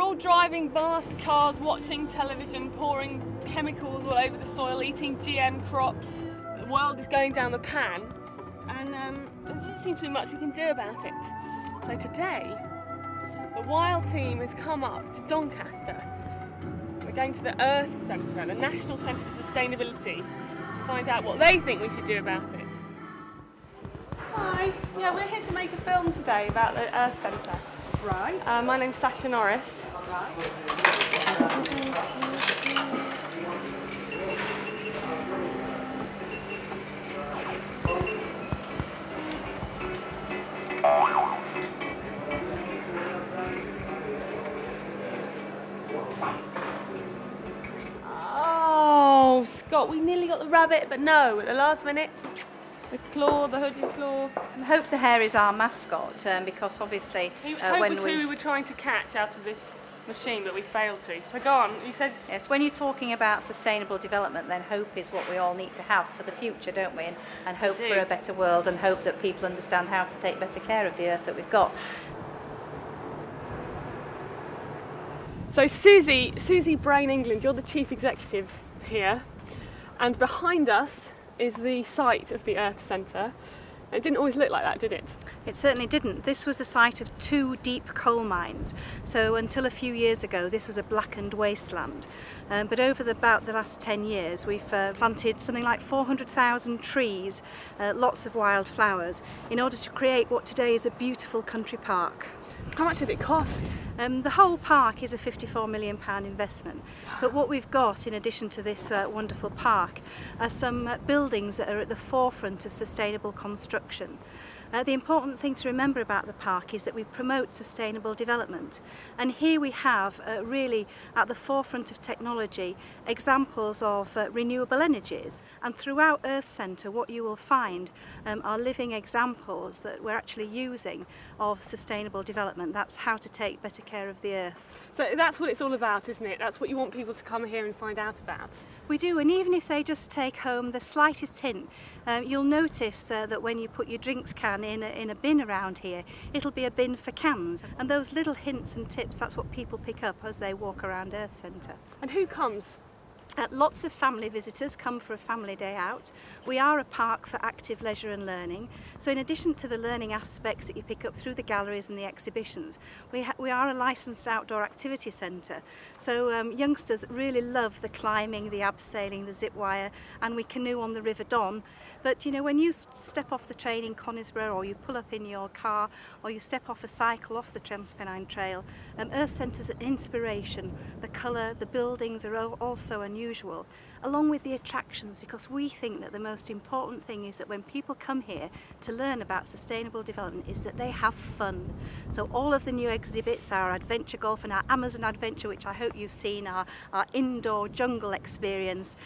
all driving vast cars, watching television, pouring chemicals all over the soil, eating GM crops. The world is going down the pan, and there doesn't seem to be much we can do about it. So today, the Wild team has come up to Doncaster. We're going to the Earth Centre, the National Centre for Sustainability, to find out what they think we should do about it. Hi, yeah, we're here to make a film today about the Earth Centre. Right. My name's Sasha Norris. Right. Oh, Scott, we nearly got the rabbit, but no, at the last minute, the hooded claw. And Hope the Hare is our mascot because obviously Hope was who we were trying to catch out of this machine, but we failed to. So go on, you said... Yes, when you're talking about sustainable development, then hope is what we all need to have for the future, don't we? And hope for a better world, and hope that people understand how to take better care of the earth that we've got. So Susie Brain England, you're the chief executive here, and behind us is the site of the Earth Centre. It didn't always look like that, did it? It certainly didn't. This was a site of 2 deep coal mines. So until a few years ago, this was a blackened wasteland. But over about the last 10 years, we've planted something like 400,000 trees, lots of wildflowers, in order to create what today is a beautiful country park. How much did it cost? The whole park is a £54 million investment, but what we've got in addition to this wonderful park are some buildings that are at the forefront of sustainable construction. The important thing to remember about the park is that we promote sustainable development, and here we have really at the forefront of technology examples of renewable energies, and throughout Earth Centre what you will find are living examples that we're actually using of sustainable development. That's how to take better care of the earth. So that's what it's all about, isn't it? That's what you want people to come here and find out about. We do, and even if they just take home the slightest hint, you'll notice that when you put your drinks can in a bin around here, it'll be a bin for cans. And those little hints and tips, that's what people pick up as they walk around Earth Centre. And who comes? Lots of family visitors come for a family day out. We are a park for active leisure and learning. So in addition to the learning aspects that you pick up through the galleries and the exhibitions, we are a licensed outdoor activity centre. So youngsters really love the climbing, the abseiling, the zip wire, and we canoe on the River Don. But you know, when you step off the train in Conisbrough, or you pull up in your car, or you step off a cycle off the Transpennine Trail, Earth Centre's an inspiration. The colour, the buildings are also unusual, along with the attractions, because we think that the most important thing is that when people come here to learn about sustainable development is that they have fun. So all of the new exhibits, our adventure golf and our Amazon adventure, which I hope you've seen, our indoor jungle experience,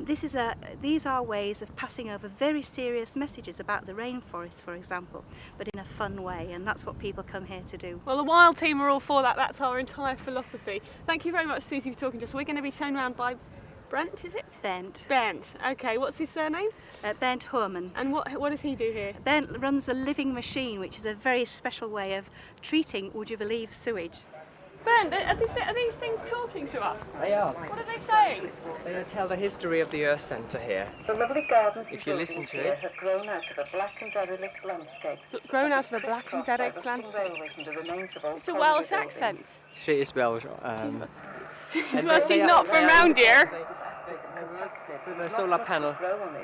these are ways of passing over very serious messages about the rainforest, for example, but in a fun way, and that's what people come here to do. Well, the Wild team are all for that. That's our entire philosophy. Thank you very much, Susie, for talking to us. We're going to be shown around by Brent, is it? Bent. Bent. Okay, what's his surname? Bent Hoorman. And what does he do here? Bent runs a living machine, which is a very special way of treating, would you believe, sewage. Bent, are these things talking to us? They are. What are they saying? They tell the history of the Earth Centre here. The lovely gardens If you listen to it. have grown out of a black and derelict landscape. Grown out of a black and derelict landscape. It's a Welsh accent. She is Welsh. Well, she's not from round here. With a solar panel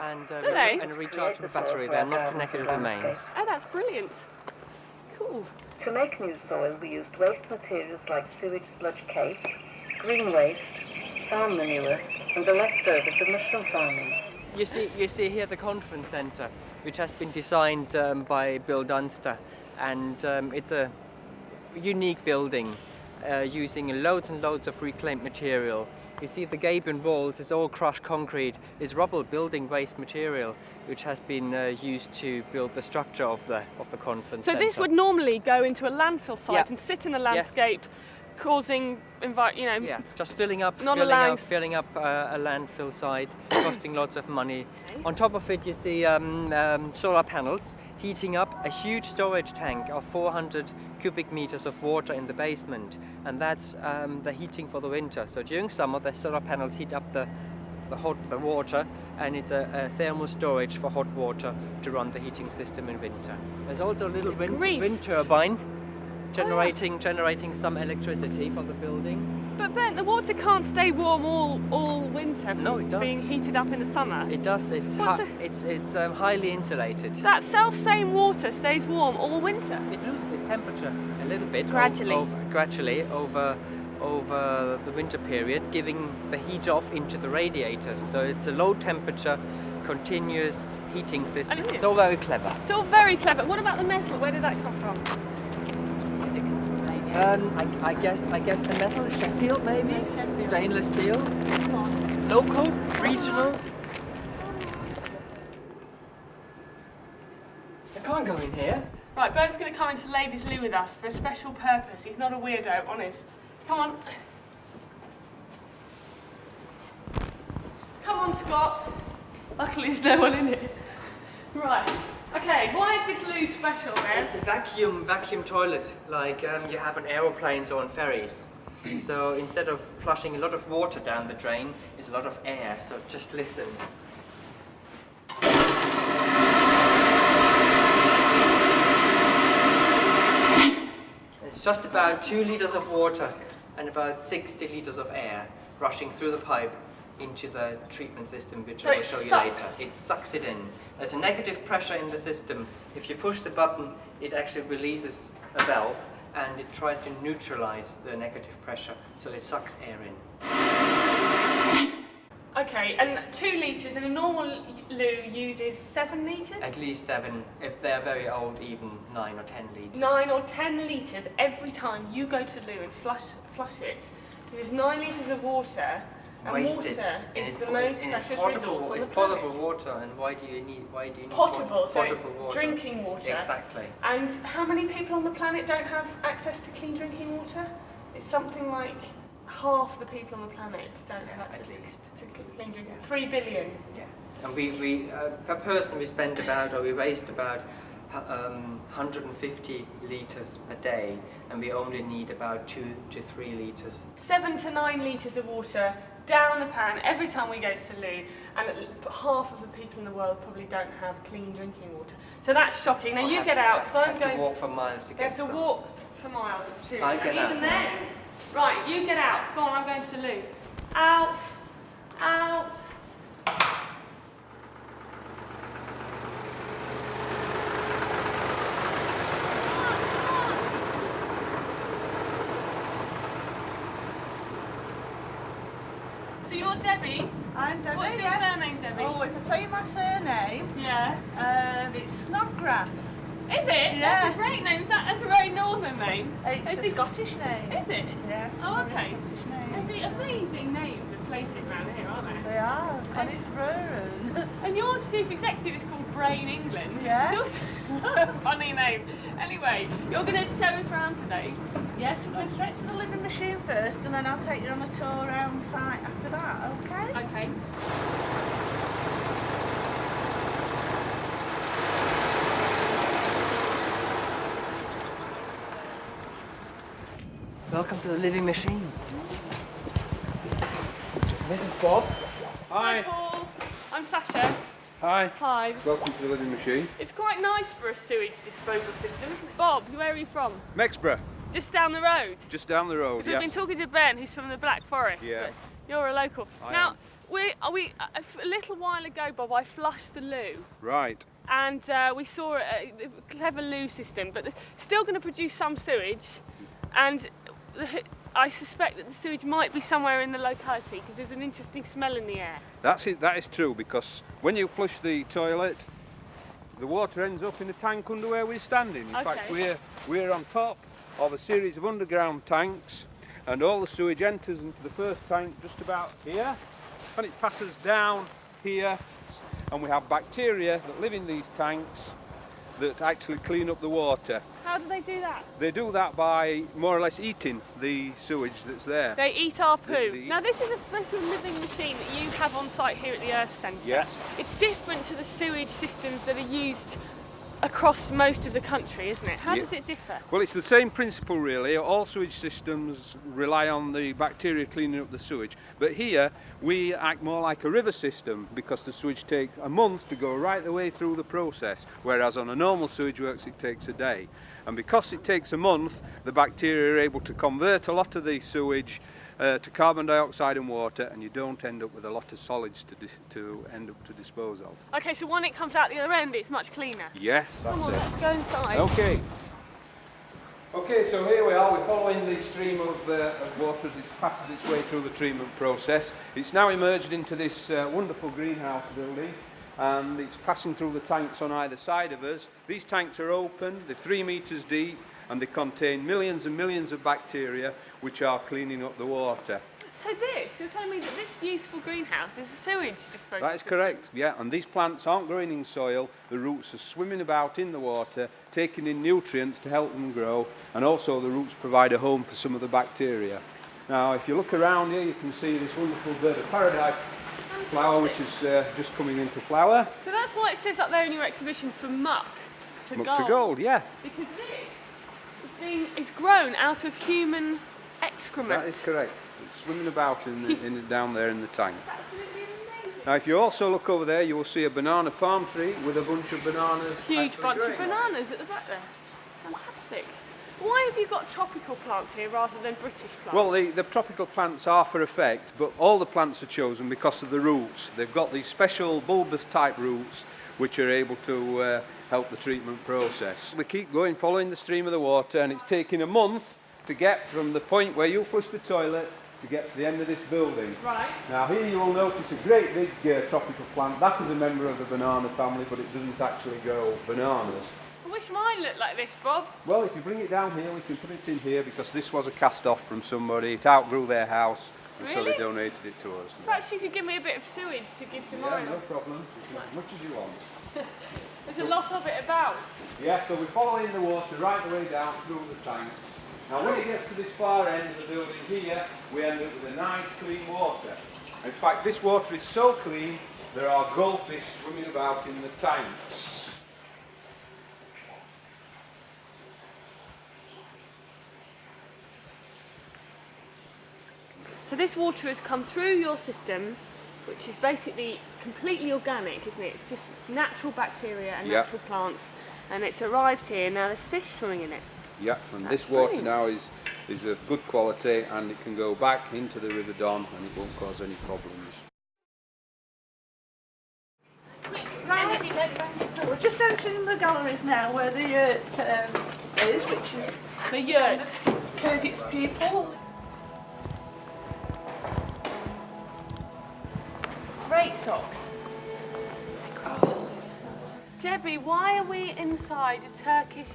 and a rechargeable battery, they're not connected to the mains. Oh, that's brilliant. Cool. To make new soil, we used waste materials like sewage sludge cake, green waste, farm manure, and the leftovers of mushroom farming. You see here the conference centre, which has been designed by Bill Dunster, and it's a unique building using loads and loads of reclaimed material. You see the Gabion walls is all crushed concrete. It's rubble building waste material, which has been used to build the structure of the conference centre. So this would normally go into a landfill site and sit in the landscape causing, Yeah, just filling up Not a landfill site, costing lots of money. On top of it, you see solar panels heating up a huge storage tank of 400 cubic meters of water in the basement, and that's the heating for the winter. So during summer, the solar panels heat up the water, and it's a thermal storage for hot water to run the heating system in winter. There's also a little wind turbine generating some electricity for the building. But Ben, the water can't stay warm all winter. No, it does. Being heated up in the summer. It does. It's highly insulated. That same water stays warm all winter. It loses its temperature a little bit Gradually. over the winter period, giving the heat off into the radiators. So it's a low temperature, continuous heating system. It's all very clever. It's all very clever. What about the metal? Where did that come from? Did it come from radiators? I guess the metal is Sheffield, maybe. Yeah, Sheffield. Stainless steel. Come on. Local, regional. I can't go in here. Right, Bert's going to come into Ladies' Loo with us for a special purpose. He's not a weirdo, honest. Come on. Come on, Scott. Luckily there's no one in it. Right. Okay, why is this loo special then? It's a vacuum toilet, like you have on aeroplanes or on ferries. So instead of flushing a lot of water down the drain, it's a lot of air. So just listen. It's just about 2 liters of water and about 60 liters of air rushing through the pipe into the treatment system, which I will show you later. It sucks it in. There's a negative pressure in the system. If you push the button, it actually releases a valve and it tries to neutralize the negative pressure, so it sucks air in. Okay, and 2 litres, and a normal loo uses 7 litres? At least 7. If they're very old, even 9 or 10 litres. 9 or 10 litres every time you go to the loo and flush it. There's 9 litres of water. And wasted. water is the most precious resource on the It's planet. potable water, and why do you need Potable, so potable it's water? drinking water. Exactly. And how many people on the planet don't have access to clean drinking water? It's something like half the people on the planet don't have access at least. to clean drinking water. 3 billion. Yeah. And we per person we waste about 150 litres a day, and we only need about 2 to 3 litres. 7 to 9 litres of water down the pan every time we go to the loo, and half of the people in the world probably don't have clean drinking water. So that's shocking. Now you get out, because I'm going to walk for miles to get some. You have to walk for miles, it's true. I get out even then. Right, you get out. Go on, I'm going to the loo. Out. Out. So you're Debbie? I'm Debbie. What's your yes. surname, Debbie? Oh, if I tell you my surname, Yeah. it's Snodgrass. Is it? Yes. That's a great name. That's a very northern name. It's a Scottish name. Is it? Yeah. Oh, okay. Scottish name. There's the amazing names of places around here, aren't there? They are. It's- Conisbrough. And your chief executive is called Brain England, Yeah. which is also a funny name. Anyway, you're going to show us around today. Yes, we're going straight to the living machine first, and then I'll take you on a tour around site after that. Okay? Okay. Welcome to the living machine. This is Bob. Hi, Paul. I'm Sasha. Hi. Hi. Welcome to the living machine. It's quite nice for a sewage disposal system, isn't it? Bob, where are you from? Mexborough, Just down the road. just down the road. We've been talking to Ben, who's from the Black Forest. Yeah. But you're a local. I now, am. a little while ago, Bob, I flushed the loo. Right. And we saw a clever loo system, but still going to produce some sewage. And I suspect that the sewage might be somewhere in the locality because there's an interesting smell in the air. That's it. That is true, because when you flush the toilet, the water ends up in a tank under where we're standing. In fact, we're on top of a series of underground tanks, and all the sewage enters into the first tank just about here, and it passes down here, and we have bacteria that live in these tanks, that actually clean up the water. How do they do that? They do that by more or less eating the sewage that's there. They eat our poo. They eat- Now this is a special living machine that you have on site here at the Earth Centre. Yes. It's different to the sewage systems that are used across most of the country, isn't it? How Yeah. does it differ? Well, it's the same principle really. All sewage systems rely on the bacteria cleaning up the sewage. But here we act more like a river system because the sewage takes a month to go right the way through the process, whereas on a normal sewage works it takes a day. And because it takes a month, the bacteria are able to convert a lot of the sewage to carbon dioxide and water, and you don't end up with a lot of solids to end up to dispose of. Okay, so when it comes out the other end, it's much cleaner. Yes, Come on, that's it. let's go inside. Okay. Okay, so here we are. We're following the stream of water as it passes its way through the treatment process. It's now emerged into this wonderful greenhouse building, and it's passing through the tanks on either side of us. These tanks are open, they're 3 metres deep, and they contain millions and millions of bacteria which are cleaning up the water. So you're telling me that this beautiful greenhouse is a sewage disposal That is system? correct, yeah, and these plants aren't growing in soil, the roots are swimming about in the water, taking in nutrients to help them grow, and also the roots provide a home for some of the bacteria. Now, if you look around here, you can see this wonderful bird of paradise flower, which is just coming into flower. So that's why it says up there in your exhibition, from muck to Muck gold. to gold, yeah. Because it's grown out of human excrement. That is correct. It's swimming about down there in the tank. Absolutely amazing. Now, if you also look over there, you will see a banana palm tree with a bunch of bananas. Huge actually bunch of growing. bananas at the back there. Fantastic. Why have you got tropical plants here rather than British plants? Well, the tropical plants are for effect, but all the plants are chosen because of the roots. They've got these special bulbous type roots which are able to help the treatment process. We keep going following the stream of the water, and it's taking a month to get from the point where you flush the toilet to get to the end of this building. Right. Now here you will notice a great big tropical plant. That is a member of the banana family, but it doesn't actually grow bananas. I wish mine looked like this, Bob. Well, if you bring it down here, we can put it in here because this was a cast off from somebody. It outgrew their house, and so they Really? donated it to us. Perhaps you could give me a bit of sewage to give to Yeah, mine. no problem. As much as you want. There's a lot of it about. Yeah, so we're following the water right the way down through the tanks. Now when it gets to this far end of the building here, we end up with a nice clean water. In fact, this water is so clean, there are goldfish swimming about in the tanks. So this water has come through your system, which is basically completely organic, isn't it? It's just natural bacteria and Yeah. natural plants, and it's arrived here. Now there's fish swimming in it. Yeah, and That's this water brilliant. now is of good quality, and it can go back into the River Don and it won't cause any problems. We're just entering the galleries now where the yurt is, which is The yurt. Kyrgyz people. Great socks. Debbie, why are we inside a Turkish...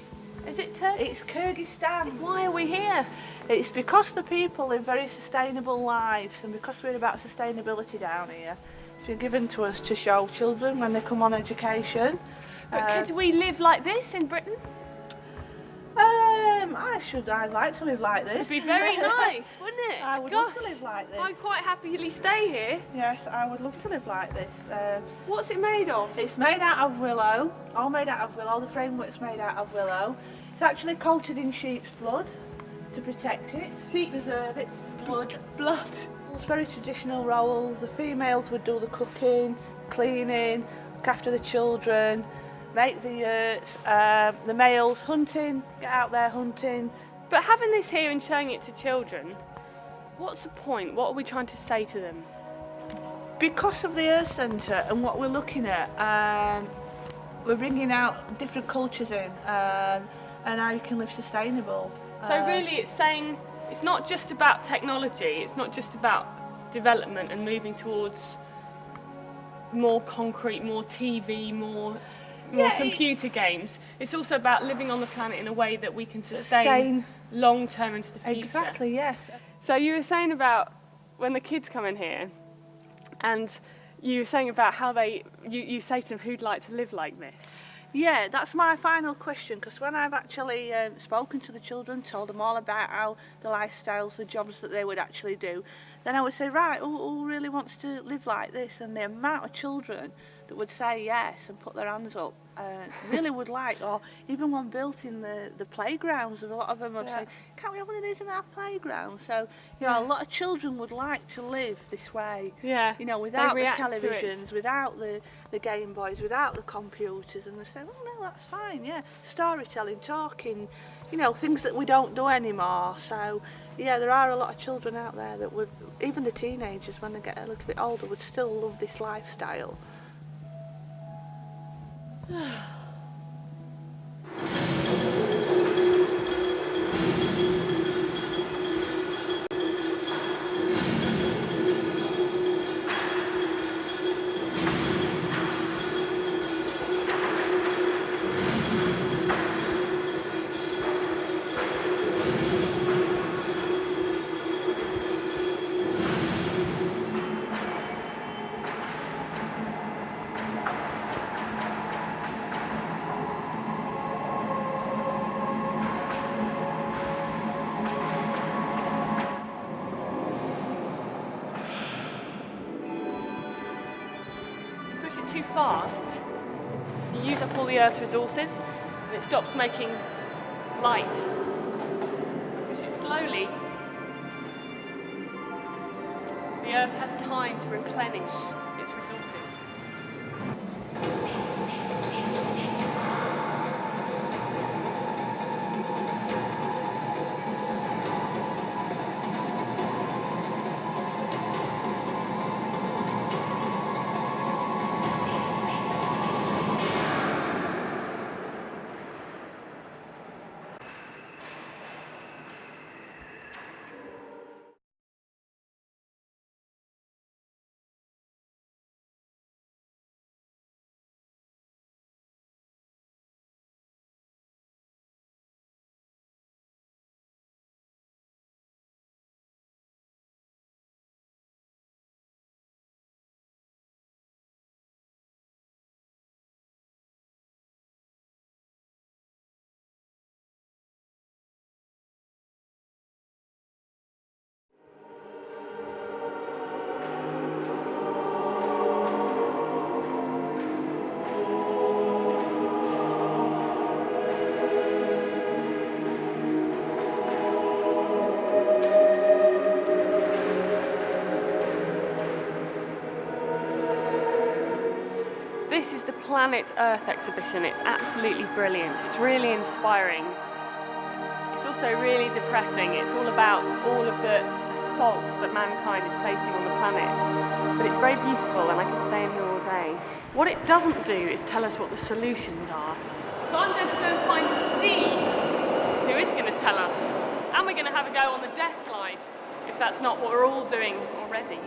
Is it Turkish? It's Kyrgyzstan. Why are we here? It's because the people live very sustainable lives, and because we're about sustainability down here, it's been given to us to show children when they come on education. But could we live like this in Britain? I'd like to live like this. It'd be very nice, wouldn't it? I would love to live like this. I'd quite happily stay here. Yes, I would love to live like this. What's it made of? It's made out of willow, all made out of willow. The framework's made out of willow. It's actually coated in sheep's blood to protect it, preserve it. Blood. It's very traditional roles. The females would do the cooking, cleaning, look after the children, make the yurts. The males hunting, get out there hunting. But having this here and showing it to children, what's the point? What are we trying to say to them? Because of the Earth Centre and what we're looking at, we're bringing out different cultures in and how you can live sustainable. So really it's saying it's not just about technology, it's not just about development and moving towards more concrete, more TV, more computer games. It's also about living on the planet in a way that we can sustain long term into the future. Exactly, yes. So you were saying about when the kids come in here, and you were saying about how you say to them who'd like to live like this. Yeah, that's my final question, because when I've actually spoken to the children, told them all about how the lifestyles, the jobs that they would actually do, then I would say, right, who really wants to live like this? And the amount of children that would say yes and put their hands up really would like, or even one built in the playgrounds, a lot of them would say, can't we have one of these in our playground? So, you know, a lot of children would like to live this way, you know, without the televisions, without the Game Boys, without the computers, and they say, well, no, that's fine, yeah, storytelling, talking, you know, things that we don't do anymore. So, yeah, there are a lot of children out there that would, even the teenagers, when they get a little bit older, would still love this lifestyle. Too fast, you use up all the Earth's resources and it stops making light. Push it slowly, the Earth has time to replenish its resources. This is the Planet Earth exhibition. It's absolutely brilliant. It's really inspiring. It's also really depressing. It's all about all of the salts that mankind is placing on the planet. But it's very beautiful and I could stay in there all day. What it doesn't do is tell us what the solutions are. So I'm going to go and find Steve, who is going to tell us. And we're going to have a go on the death slide, if that's not what we're all doing already.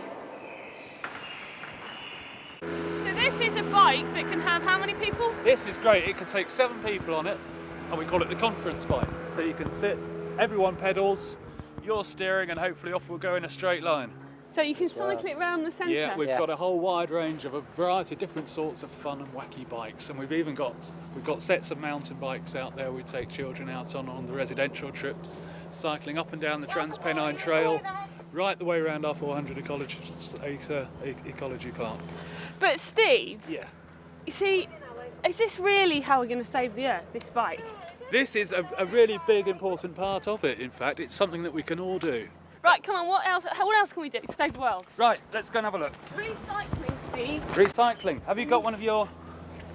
This is a bike that can have how many people? This is great. It can take 7 people on it, and we call it the conference bike. So you can sit, everyone pedals, you're steering, and hopefully off we'll go in a straight line. So you can cycle it around the centre? Yeah, we've got a whole wide range of a variety of different sorts of fun and wacky bikes, and we've got sets of mountain bikes out there we take children out on the residential trips, cycling up and down the Trans-Pennine Trail, right the way around our 400 ecology park. But Steve, you see, is this really how we're going to save the Earth, this bike? This is a really big, important part of it, in fact. It's something that we can all do. Right, come on, what else can we do to save the world? Right, let's go and have a look. Recycling, Steve. Recycling. Have you got one of your...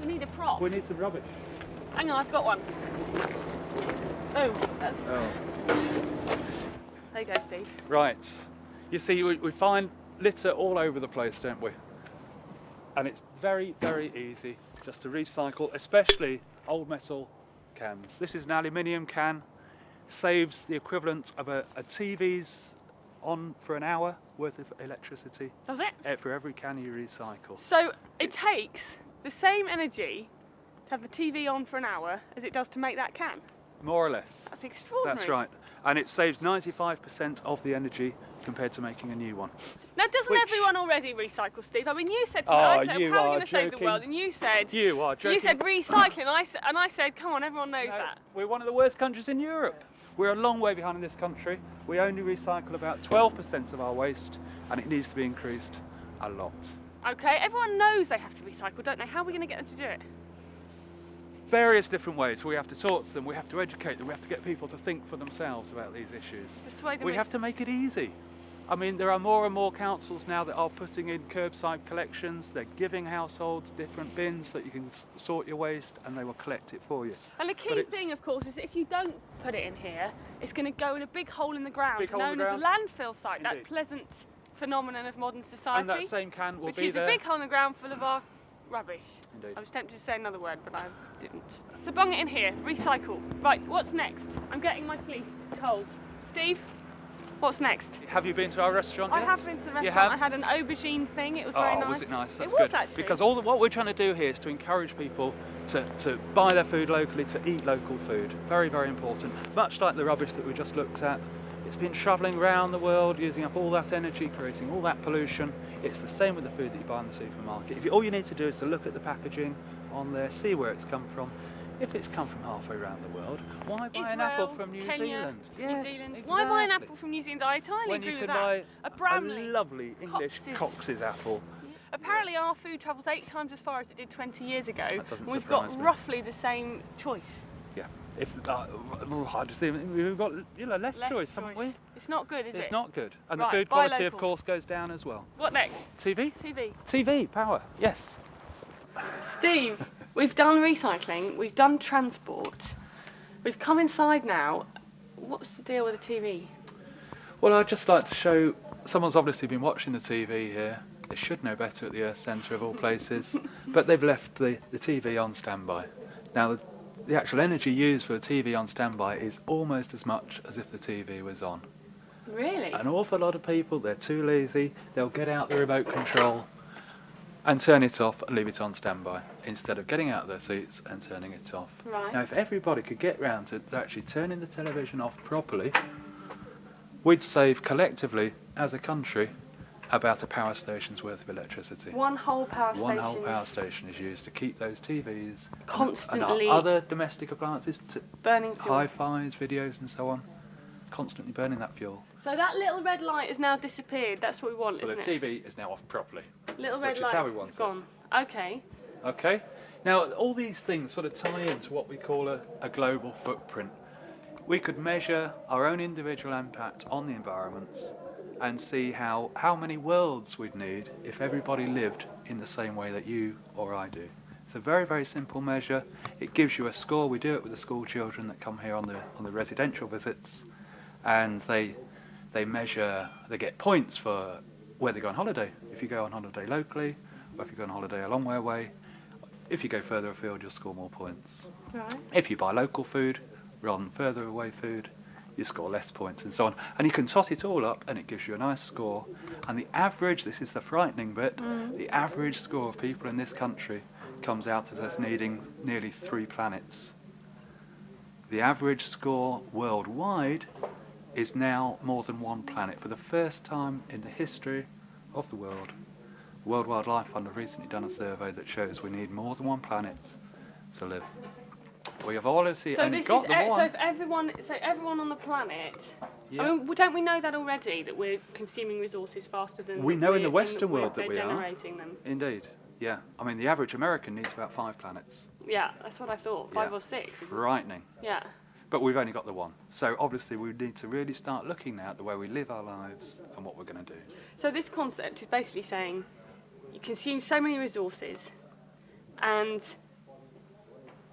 We need a prop. We need some rubbish. Hang on, I've got one. Oh, that's... Oh. There you go, Steve. Right. You see, we find litter all over the place, don't we? And it's very, very easy just to recycle, especially old metal cans. This is an aluminium can, saves the equivalent of a TV's on for an hour worth of electricity. Does it? For every can you recycle. So it takes the same energy to have the TV on for an hour as it does to make that can? More or less. That's extraordinary. That's right. And it saves 95% of the energy compared to making a new one. Now, doesn't Which- everyone already recycle, Steve? I mean, you said to me, Oh, I said, you how are we are going to save the joking. world? And you said, You are joking. you said recycling, and I said, come on, everyone knows No, that. we're one of the worst countries in Europe. We're a long way behind in this country. We only recycle about 12% of our waste, and it needs to be increased a lot. Okay, everyone knows they have to recycle, don't they? How are we going to get them to do it? Various different ways. We have to talk to them, we have to educate them, we have to get people to think for themselves about these issues. Persuade them We in. have to make it easy. I mean, there are more and more councils now that are putting in curbside collections. They're giving households different bins so that you can sort your waste and they will collect it for you. And the But key it's- thing, of course, is that if you don't put it in here, it's going to go in a big hole in the ground, Big hole in known the as a ground. landfill site, that Indeed. pleasant phenomenon of modern society. And that same can will which be is there. a big hole in the ground full of our rubbish. Indeed. I was tempted to say another word, but I didn't. So bung it in here, recycle. Right, what's next? I'm getting my fleece, it's cold. Steve, what's next? Have you been to our restaurant I yet? have been to the You restaurant. have? I had an aubergine thing, it was very nice. Was it nice? That's it was good. actually. Because what we're trying to do here is to encourage people to buy their food locally, to eat local food. Very, very important. Much like the rubbish that we just looked at. It's been travelling around the world, using up all that energy, creating all that pollution. It's the same with the food that you buy in the supermarket. All you need to do is to look at the packaging on there, see where it's come from. If it's come from halfway around the world, why buy an apple Israel, from New Kenya, Zealand? New Yes, Zealand. Why buy an exactly. apple from New Zealand? I entirely When agree you with can that. buy A Bramley. lovely English Cox's. apple. Apparently our food travels 8 times as far as it did 20 years ago. That doesn't We've surprise got me. roughly the same choice. Yeah. If I just think we've got less choice, haven't we? It's not good, is it? It's not good. And Right, the food buy quality, of local. course, goes down as well. What next? TV? TV. TV, power, yes. Steve, we've done recycling, we've done transport, we've come inside now. What's the deal with the TV? Well, I'd just like to show, someone's obviously been watching the TV here. They should know better at the Earth Centre of all places, but they've left the TV on standby. Now, the actual energy used for the TV on standby is almost as much as if the TV was on. Really? An awful lot of people, they're too lazy, they'll get out the remote control and turn it off and leave it on standby instead of getting out of their seats and turning it off. Right. Now, if everybody could get round to actually turning the television off properly, we'd save collectively, as a country, about a power station's worth of electricity. One whole power station. One whole power station is used to keep those TVs Constantly and our other domestic appliances, burning fuel. hi-fis, videos and so on, constantly burning that fuel. So that little red light has now disappeared. That's what we want, So the isn't it? TV is now off properly. Little red which is light how we want is it. gone. Okay. Okay. Now, all these things sort of tie into what we call a global footprint. We could measure our own individual impact on the environment and see how many worlds we'd need if everybody lived in the same way that you or I do. It's a very, very simple measure. It gives you a score. We do it with the school children that come here on the residential visits, and they measure, they get points for where they go on holiday. If you go on holiday locally, or if you go on holiday a long way away. If you go further afield, you'll score more points. Right. If you buy local food rather than further away food, you score less points and so on. And you can tot it all up and it gives you a nice score. And the average, this is the frightening bit, the average score of people in this country comes out as us needing nearly 3 planets. The average score worldwide is now more than 1 planet. For the first time in the history of the world, the World Wildlife Fund have recently done a survey that shows we need more than 1 planet to live. We have obviously So only this got is the one. so if everyone on the planet. Yeah. I mean, don't we know that already, that we're consuming resources faster than We know in the than Western we're world that we are. generating them. Indeed, yeah. I mean, the average American needs about 5 planets. Yeah, that's what I thought. 5 Yeah. or 6. Frightening. Yeah. But we've only got the one. So obviously we need to really start looking now at the way we live our lives and what we're going to do. So this concept is basically saying you consume so many resources, and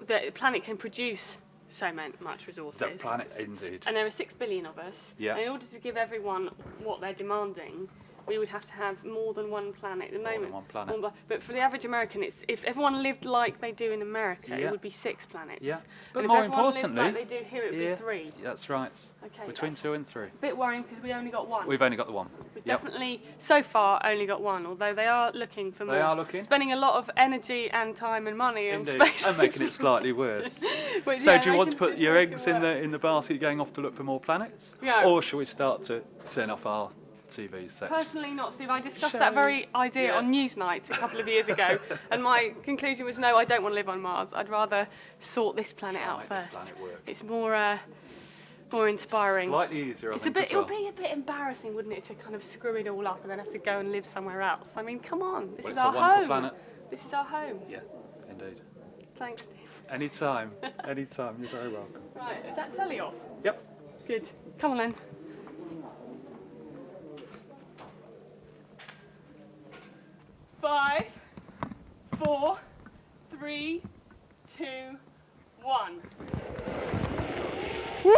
the planet can produce so much resources. The planet, indeed. And there are 6 billion of us. Yeah. And in order to give everyone what they're demanding, we would have to have more than 1 planet at the More than moment. 1 planet. But for the average American, it's if everyone lived like they do in America, Yeah. it would be 6 planets. Yeah. But And more if everyone importantly, lived like they do here, it would yeah, be 3. That's right. Okay. Between that's 2 and 3. a bit worrying because we only got 1. We've only got the one. We've Yep. definitely, so far, only got 1, although they are looking for more. They are looking. Spending a lot of energy and time and money on Indeed. space. And making it slightly worse. But So yeah, do you they want to can put do your most of eggs the in work. the basket going off to look for more planets? Yeah. Or shall we start to turn off our TV sets. Personally not, Steve. I discussed Show. that very idea Yeah. on Newsnight a couple of years ago, and my conclusion was no, I don't want to live on Mars. I'd rather sort this planet out Try this first. planet work. It's more inspiring. Slightly easier, I It's think, a bit. as well. It'll be a bit embarrassing, wouldn't it, to kind of screw it all up and then have to go and live somewhere else? I mean, come on, this Well, is it's a our wonderful home. planet. This is our home. Yeah, indeed. Thanks, Steve. Anytime, anytime. You're very welcome. Right, is that telly off? Yep. Good. Come on then. Five, 4, 3, 2, 1. Woo!